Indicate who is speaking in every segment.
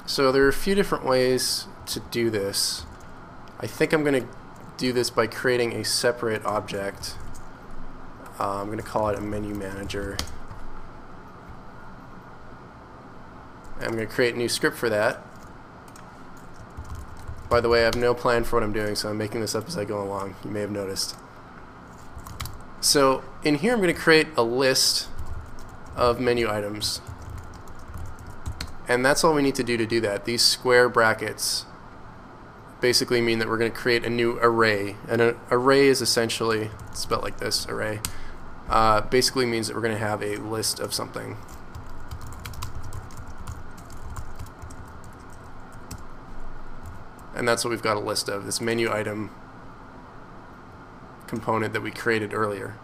Speaker 1: So there are a few different ways to do this. I think I'm going to do this by creating a separate object. I'm going to call it a menu manager. I'm going to create a new script for that. By the way, I have no plan for what I'm doing, so I'm making this up as I go along. You may have noticed. So in here I'm going to create a list of menu items. And that's all we need to do that. These square brackets basically mean that we're going to create a new array. And an array is essentially, spelled like this, array, basically means that we're going to have a list of something. And that's what we've got a list of, this menu item component that we created earlier.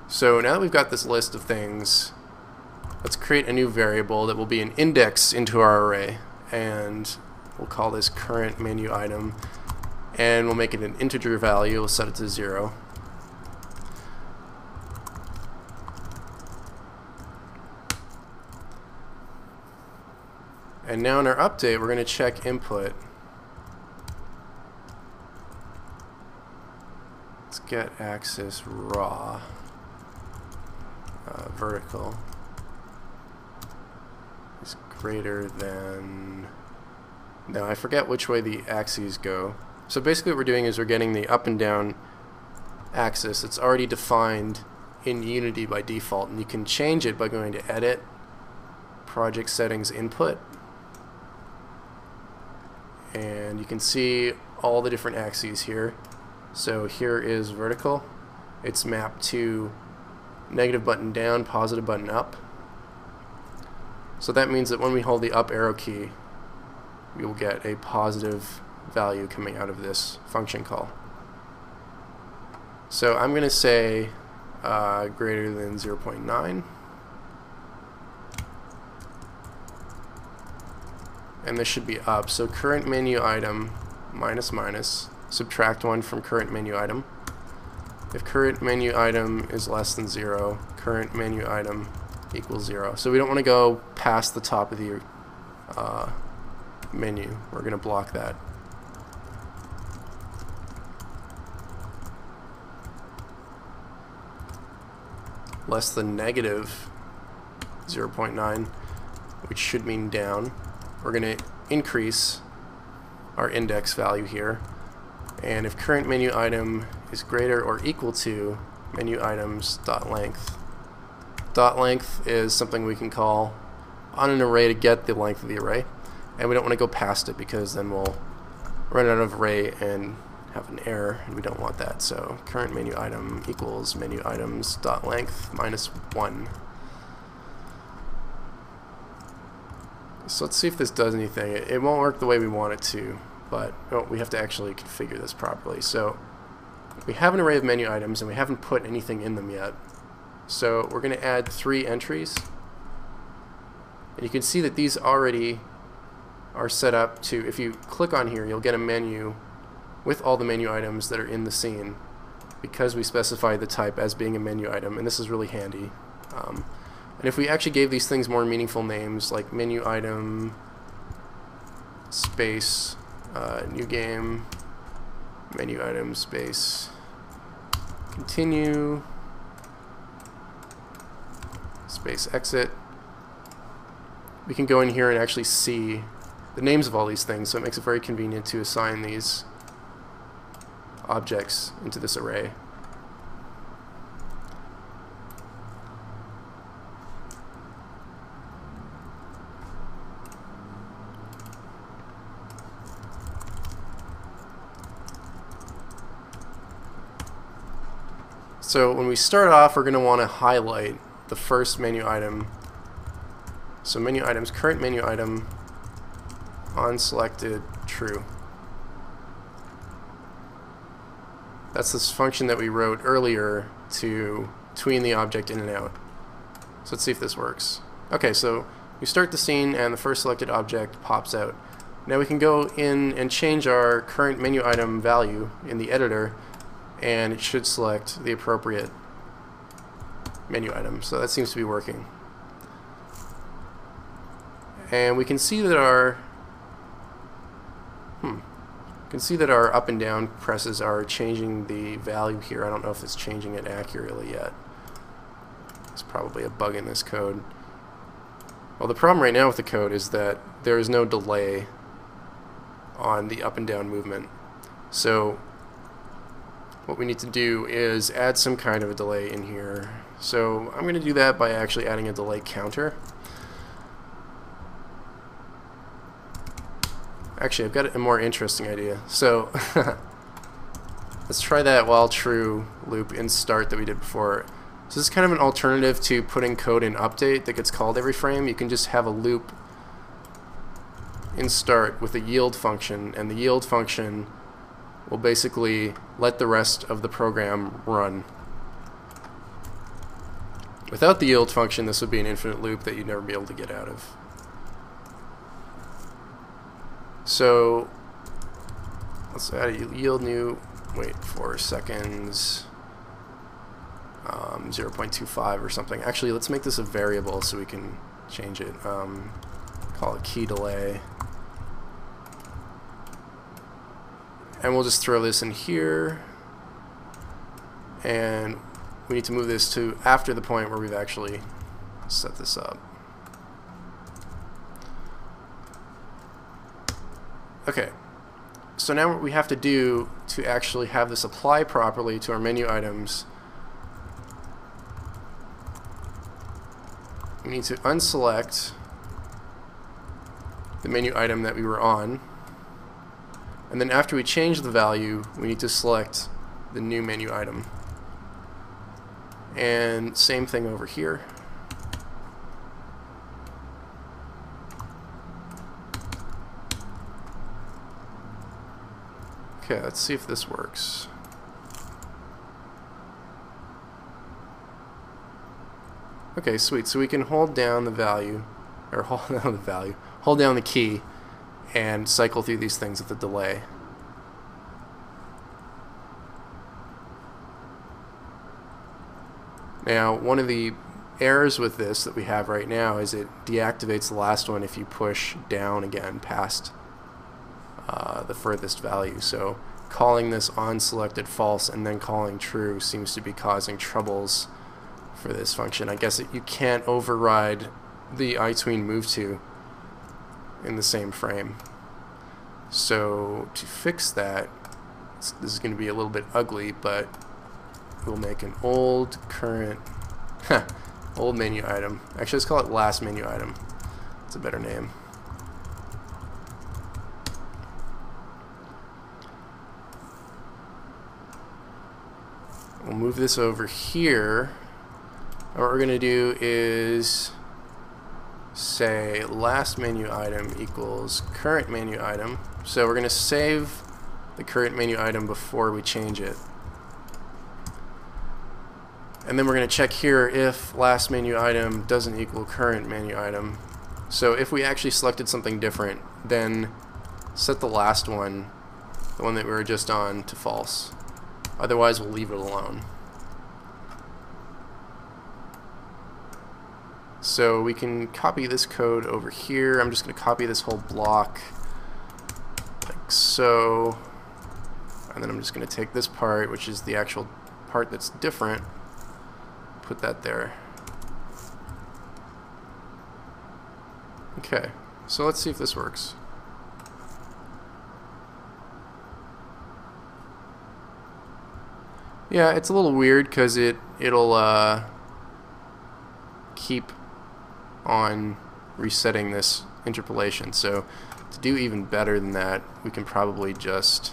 Speaker 1: So now that we've got this list of things, let's create a new variable that will be an index into our array, and we'll call this current menu item, and we'll make it an integer value. We'll set it to 0. And now in our update, we're going to check input. Let's get axis raw, vertical is greater than, now I forget which way the axes go. So basically what we're doing is we're getting the up and down axis. It's already defined in Unity by default, and you can change it by going to Edit, Project Settings, Input, and you can see all the different axes here. So here is vertical. It's mapped to negative button down, positive button up. So that means that when we hold the up arrow key, we will get a positive value coming out of this function call. So I'm going to say greater than 0.9. And this should be up. So current menu item minus minus, subtract 1 from current menu item. If current menu item is less than 0, current menu item equals 0. So we don't want to go past the top of the menu. We're going to block that. Less than negative 0.9, which should mean down. We're going to increase our index value here. And if current menu item is greater or equal to menu items dot length. Dot length is something we can call on an array to get the length of the array, and we don't want to go past it because then we'll run out of array and have an error, and we don't want that. So current menu item equals menu items dot length minus 1. So let's see if this does anything. It won't work the way we want it to, but we have to actually configure this properly. So we have an array of menu items and we haven't put anything in them yet. So we're going to add 3 entries. And you can see that these already are set up to, if you click on here, you'll get a menu with all the menu items that are in the scene because we specified the type as being a menu item, and this is really handy. And if we actually gave these things more meaningful names like menu item space new game, menu item space continue space exit, we can go in here and actually see the names of all these things, so it makes it very convenient to assign these objects into this array. So when we start off, we're going to want to highlight the first menu item. So menu items, current menu item on selected true. That's this function that we wrote earlier to tween the object in and out. So let's see if this works. Okay, so we start the scene and the first selected object pops out. Now we can go in and change our current menu item value in the editor, and it should select the appropriate menu item. So that seems to be working. And we can see that our You can see that our up and down presses are changing the value here. I don't know if it's changing it accurately yet. It's probably a bug in this code. Well, the problem right now with the code is that there is no delay on the up and down movement. So what we need to do is add some kind of a delay in here. So I'm going to do that by actually adding a delay counter. Actually, I've got a more interesting idea. So let's try that while true loop in start that we did before. So this is kind of an alternative to putting code in update that gets called every frame. You can just have a loop in start with a yield function, and the yield function will basically let the rest of the program run. Without the yield function, this would be an infinite loop that you'd never be able to get out of. So let's add a yield new, wait 4 seconds, 0.25 or something. Actually, let's make this a variable so we can change it. Call it key delay. And we'll just throw this in here. And we need to move this to after the point where we've actually set this up. Okay, so now what we have to do to actually have this apply properly to our menu items, we need to unselect the menu item that we were on, and then after we change the value, we need to select the new menu item. And same thing over here. Okay, let's see if this works. Okay, sweet. So we can hold down the value, or hold down the key, and cycle through these things with a delay. Now, one of the errors with this that we have right now is it deactivates the last one if you push down again past the furthest value. So calling this on selected false and then calling true seems to be causing troubles for this function. I guess you can't override the itween move to in the same frame. So to fix that, this is going to be a little bit ugly, but we'll make an old current old menu item. Actually, let's call it last menu item. It's a better name. We'll move this over here. And what we're going to do is say last menu item equals current menu item. So we're going to save the current menu item before we change it. And then we're going to check here if last menu item doesn't equal current menu item. So if we actually selected something different, then set the last one, the one that we were just on, to false. Otherwise, we'll leave it alone. So we can copy this code over here. I'm just going to copy this whole block like so. And then I'm just going to take this part, which is the actual part that's different, put that there. Okay, so let's see if this works. Yeah, it's a little weird because it'll keep on resetting this interpolation. So to do even better than that, we can probably just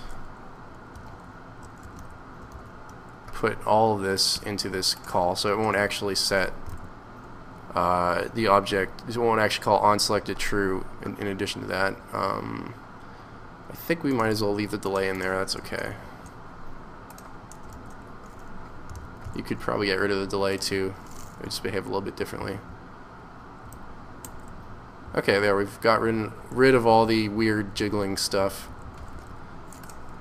Speaker 1: put all of this into this call, so it won't actually set the object. It won't actually call onSelected true in addition to that. I think we might as well leave the delay in there. That's okay. You could probably get rid of the delay too. It would just behave a little bit differently. Okay, there, we've got rid of all the weird jiggling stuff.